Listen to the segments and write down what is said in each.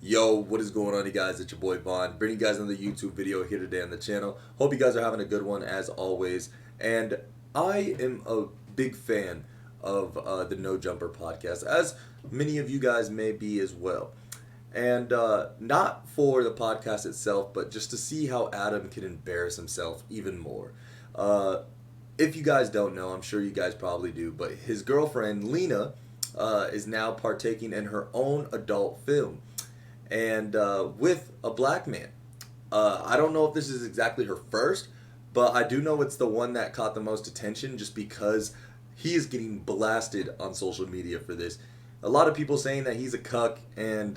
Yo, what is going on, you guys? It's your boy Vaughn, bringing you guys another YouTube video here today on the channel. Hope you guys are having a good one as always. And I am a big fan of the No Jumper podcast, as many of you guys may be as well. And not for the podcast itself, but just to see how Adam can embarrass himself even more. If you guys don't know, I'm sure you guys probably do, but his girlfriend, Lena, is now partaking in her own adult film. And with a black man. I don't know if this is exactly her first, but I do know it's the one that caught the most attention just because he is getting blasted on social media for this. A lot of people saying that he's a cuck and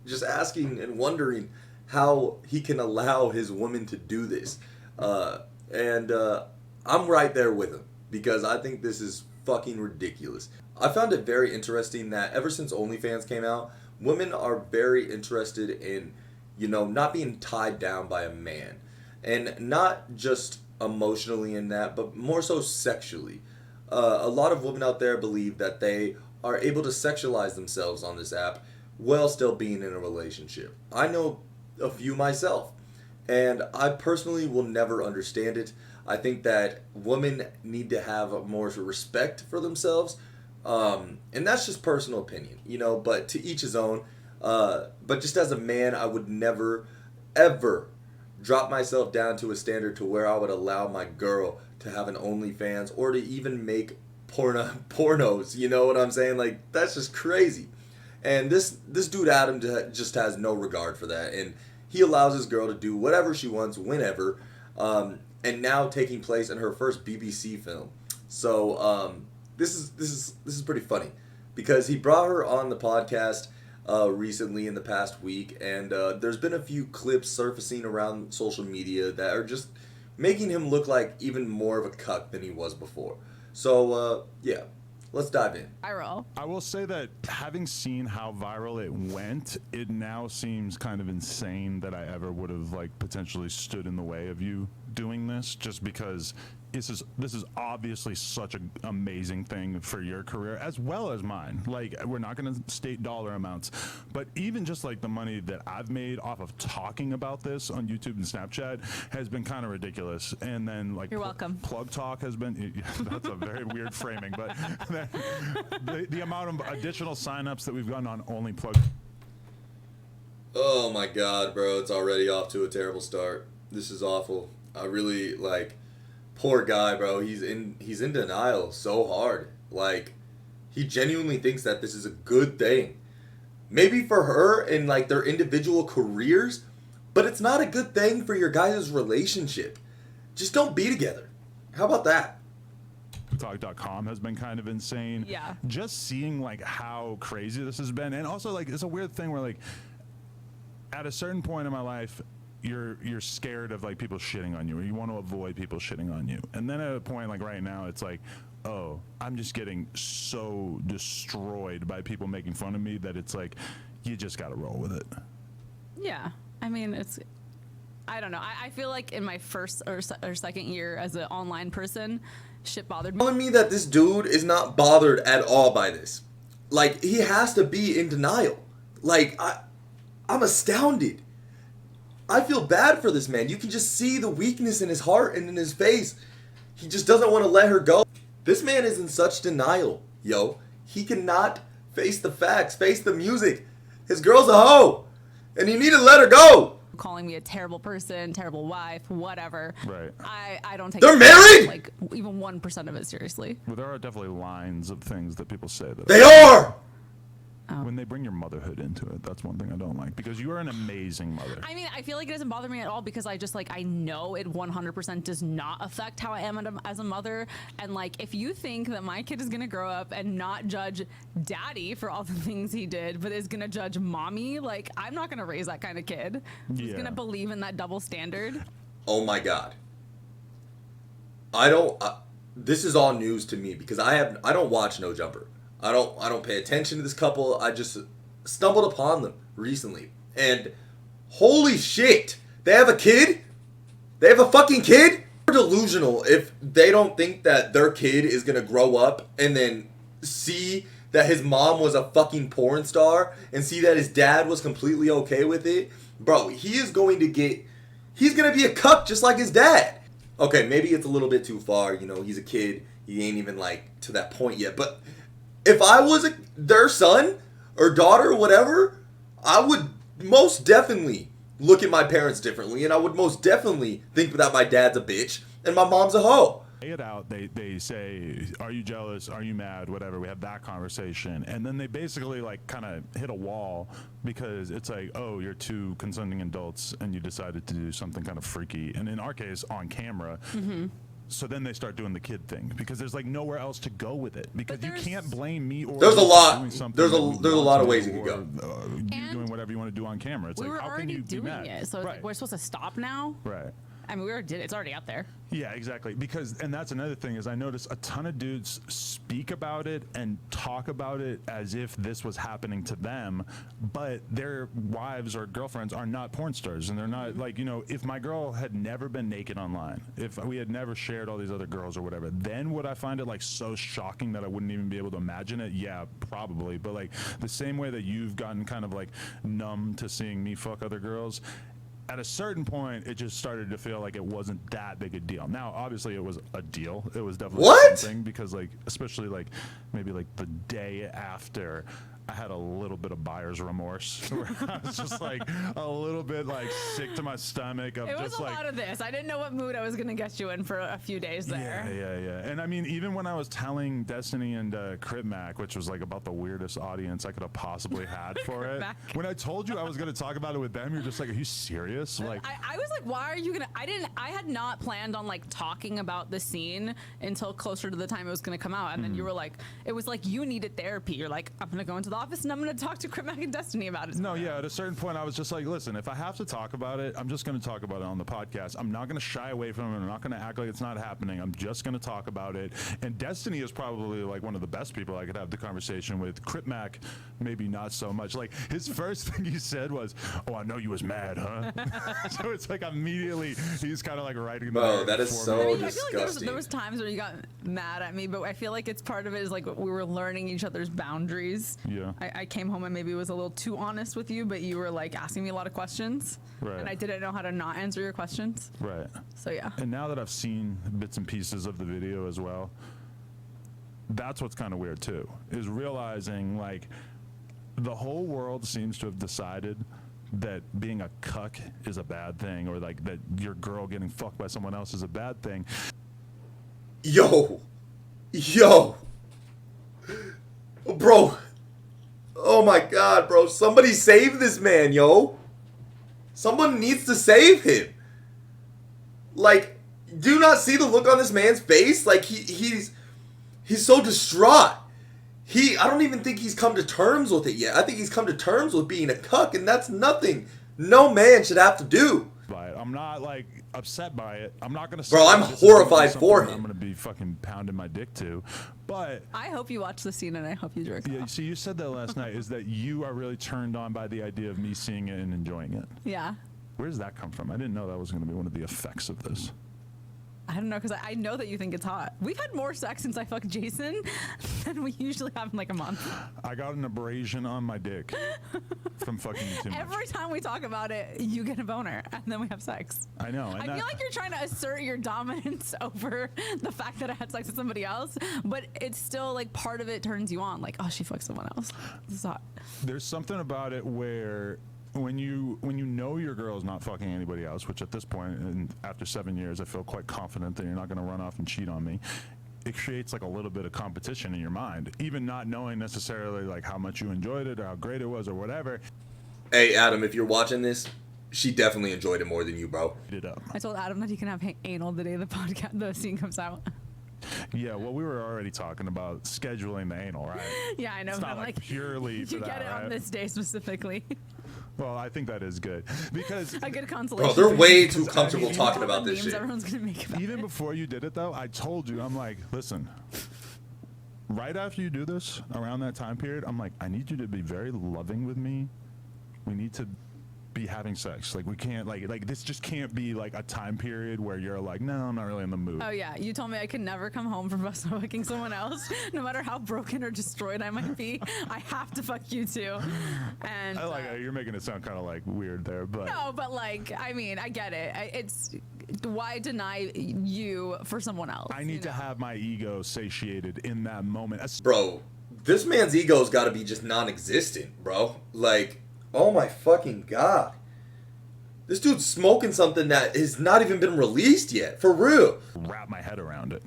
just asking and wondering how he can allow his woman to do this. And I'm right there with him because I think this is fucking ridiculous. I found it very interesting that ever since OnlyFans came out, women are very interested in, not being tied down by a man. And not just emotionally in that, but more so sexually. A lot of women out there believe that they are able to sexualize themselves on this app while still being in a relationship. I know a few myself, and I personally will never understand it. I think that women need to have more respect for themselves. And that's just personal opinion, but to each his own. But just as a man, I would never, ever drop myself down to a standard to where I would allow my girl to have an OnlyFans or to even make pornos. You know what I'm saying? Like, that's just crazy. And this dude Adam just has no regard for that. And he allows his girl to do whatever she wants, whenever. And now taking place in her first BBC film. So, This is pretty funny because he brought her on the podcast recently in the past week, and there's been a few clips surfacing around social media that are just making him look like even more of a cuck than he was before. So yeah, let's dive in. Viral. I will say that having seen how viral it went, it now seems kind of insane that I ever would have potentially stood in the way of you doing this, just because this is obviously such an amazing thing for your career as well as mine. We're not going to state dollar amounts, but even just the money that I've made off of talking about this on YouTube and Snapchat has been kind of ridiculous. And then you're welcome. Plug talk has been that's a very weird framing, but the amount of additional signups that we've gotten on only plug. Oh my god, bro, it's already off to a terrible start. This is awful. I really poor guy, bro. He's in denial so hard. He genuinely thinks that this is a good thing. Maybe for her and their individual careers, but it's not a good thing for your guys' relationship. Just don't be together. How about that? Talk.com has been kind of insane. Yeah. Just seeing how crazy this has been, and also it's a weird thing where at a certain point in my life, you're scared of people shitting on you, or you want to avoid people shitting on you. And then at a point right now, it's oh, I'm just getting so destroyed by people making fun of me that it's you just got to roll with it. Yeah. I mean, I don't know. I feel in my first or second year as an online person, shit bothered me. Telling me that this dude is not bothered at all by this. He has to be in denial. I'm astounded. I feel bad for this man. You can just see the weakness in his heart and in his face. He just doesn't want to let her go. This man is in such denial, yo. He cannot face the facts, face the music. His girl's a hoe, and you need to let her go. Calling me a terrible person, terrible wife, whatever. Right. I don't take They're married? Even 1% of it seriously. Well, there are definitely lines of things that people say that they are. When they bring your motherhood into it, that's one thing I don't like, because you are an amazing mother. I mean, I feel it doesn't bother me at all because I just I know it 100% does not affect how I am as a mother. And if you think that my kid is gonna grow up and not judge daddy for all the things he did, but is gonna judge mommy, I'm not gonna raise that kind of kid who's gonna believe in that double standard. Oh my god. This is all news to me because I don't watch No Jumper. I don't pay attention to this couple. I just stumbled upon them recently. And holy shit, they have a kid? They have a fucking kid? They're delusional if they don't think that their kid is going to grow up and then see that his mom was a fucking porn star and see that his dad was completely okay with it, bro, he's going to be a cuck just like his dad. Okay, maybe it's a little bit too far. You know, he's a kid. He ain't even, like, to that point yet. But if I was their son or daughter or whatever, I would most definitely look at my parents differently. And I would most definitely think that my dad's a bitch and my mom's a hoe. It out, they say, are you jealous, are you mad, whatever. We have that conversation, and then they basically like kind of hit a wall because it's like, oh, you're two consenting adults and you decided to do something kind of freaky, and in our case on camera. So then they start doing the kid thing because there's like nowhere else to go with it, because you can't blame me or there's a lot there's a lot of ways you can go. You're doing whatever you want to do on camera. It's we like, were how can already you be doing mad? it, so it's like we're supposed to stop now. Right. I mean, it's already out there. Yeah, exactly. Because, and that's another thing, is I notice a ton of dudes speak about it and talk about it as if this was happening to them, but their wives or girlfriends are not porn stars, and they're not like, you know, if my girl had never been naked online, if we had never shared all these other girls or whatever, then would I find it like so shocking that I wouldn't even be able to imagine it? Yeah, probably. But like the same way that you've gotten kind of like numb to seeing me fuck other girls, at a certain point, it just started to feel like it wasn't that big a deal. Now, obviously, it was a deal. It was definitely something, because, like, especially like maybe like the day after, I had a little bit of buyer's remorse, where I was just like a little bit like sick to my stomach. Of It was just a like, lot of this. I didn't know what mood I was gonna get you in for a few days there. Yeah. And I mean, even when I was telling Destiny and Critmac, which was like about the weirdest audience I could have possibly had for it, when I told you I was gonna talk about it with them, you're just like, are you serious? Like, I was like, why are you gonna? I had not planned on like talking about the scene until closer to the time it was gonna come out, and then you were like, it was like you needed therapy. You're like, I'm gonna go into the office and I'm gonna talk to Critmac and Destiny about it. No, yeah, at a certain point I was just like, listen, if I have to talk about it, I'm just gonna talk about it on the podcast. I'm not gonna shy away from it. I'm not gonna act like it's not happening. I'm just gonna talk about it. And Destiny is probably like one of the best people I could have the conversation with. Critmac, maybe not so much. Like, his first thing he said was, oh, I know you was mad, huh? So it's like immediately he's kind of like writing. Bro, that is so I feel disgusting. like there was times where you got mad at me, but I feel like it's part of it is like we were learning each other's boundaries. Yeah. I came home and maybe was a little too honest with you, but you were like asking me a lot of questions. Right. And I didn't know how to not answer your questions. Right. So yeah. And now that I've seen bits and pieces of the video as well, that's what's kind of weird too, is realizing like the whole world seems to have decided that being a cuck is a bad thing, or like that your girl getting fucked by someone else is a bad thing. Yo, bro, oh my god, bro, somebody save this man, yo. Someone needs to save him. Like, do you not see the look on this man's face? Like, he's so distraught. I don't even think he's come to terms with it yet. I think he's come to terms with being a cuck, and that's nothing no man should have to do. By it. I'm not like upset by it. I'm not gonna say, bro, I'm horrified for him. I'm gonna be fucking pounding my dick to, but I hope you watch the scene and I hope you jerk yeah. off. See, you said that last night, is that you are really turned on by the idea of me seeing it and enjoying it. Yeah. Where does that come from? I didn't know that was going to be one of the effects of this. I don't know, because I know that you think it's hot. We've had more sex since I fucked Jason than we usually have in like a month. I got an abrasion on my dick from fucking you too much. Every time we talk about it, you get a boner, and then we have sex. I know. And I feel like you're trying to assert your dominance over the fact that I had sex with somebody else, but it's still like part of it turns you on. Like, oh, she fucked someone else. This is hot. There's something about it where when you know your girl is not fucking anybody else, which at this point, and after 7 years, I feel quite confident that you're not going to run off and cheat on me. It creates like a little bit of competition in your mind, even not knowing necessarily like how much you enjoyed it or how great it was or whatever. Hey, Adam, if you're watching this, she definitely enjoyed it more than you, bro. I told Adam that he can have anal the day the scene comes out. Yeah, well, we were already talking about scheduling the anal, right? Yeah, I know. It's not like purely for you that, get it right? on this day specifically. Well, I think that is good because a good consolation. Bro, they're for way you. too comfortable talking about this memes shit. Everyone's gonna make about even it. before you did it, though, I told you, I'm like, listen, right after you do this, around that time period, I'm like, I need you to be very loving with me. We need to be having sex. Like we can't like this just can't be like a time period where you're like, no, I'm not really in the mood. Oh yeah, you told me I could never come home from fucking someone else, no matter how broken or destroyed I might be. I have to fuck you too. And I like you're making it sound kind of like weird there, but no, but like I mean, I get it. It's why deny you for someone else? I need to have my ego satiated in that moment. Bro, this man's ego's got to be just non-existent, bro. Like, oh my fucking god. This dude's smoking something that has not even been released yet. For real. Wrap my head around it.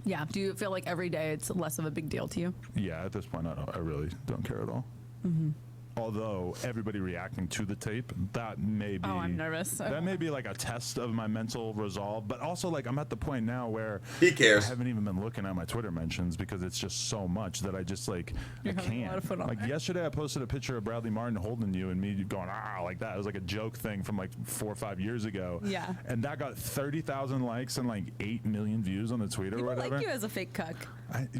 Yeah. Do you feel like every day it's less of a big deal to you? Yeah, at this point, I really don't care at all. Mm-hmm. Although everybody reacting to the tape, that may be. Oh, I'm nervous. That may be like a test of my mental resolve. But also, like, I'm at the point now where he cares. I haven't even been looking at my Twitter mentions because it's just so much that I just like You're I can't. Like yesterday, I posted a picture of Bradley Martin holding you and me going like that. It was like a joke thing from like 4 or 5 years ago. Yeah. And that got 30,000 likes and like 8 million views on the tweet or People whatever. like you as a fake cuck.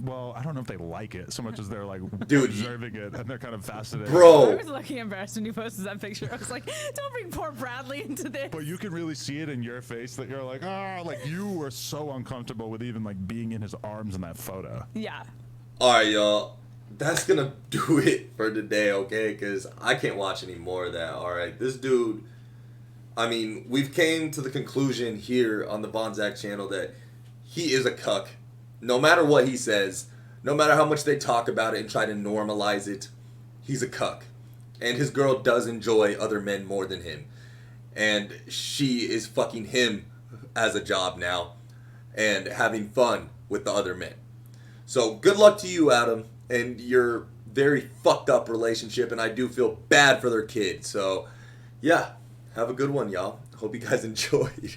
Well, I don't know if they like it so much as they're like dude, observing it and they're kind of fascinated. Bro. I was looking embarrassed when you posted that picture. I was like, don't bring poor Bradley into this. But you can really see it in your face that you're like, like you were so uncomfortable with even like being in his arms in that photo. Yeah. All right, y'all. That's going to do it for today, okay? Because I can't watch any more of that, all right? This dude, I mean, we've came to the conclusion here on the Vonzak channel that he is a cuck. No matter what he says, no matter how much they talk about it and try to normalize it, he's a cuck. And his girl does enjoy other men more than him. And she is fucking him as a job now and having fun with the other men. So good luck to you, Adam, and your very fucked up relationship. And I do feel bad for their kid. So yeah, have a good one, y'all. Hope you guys enjoyed.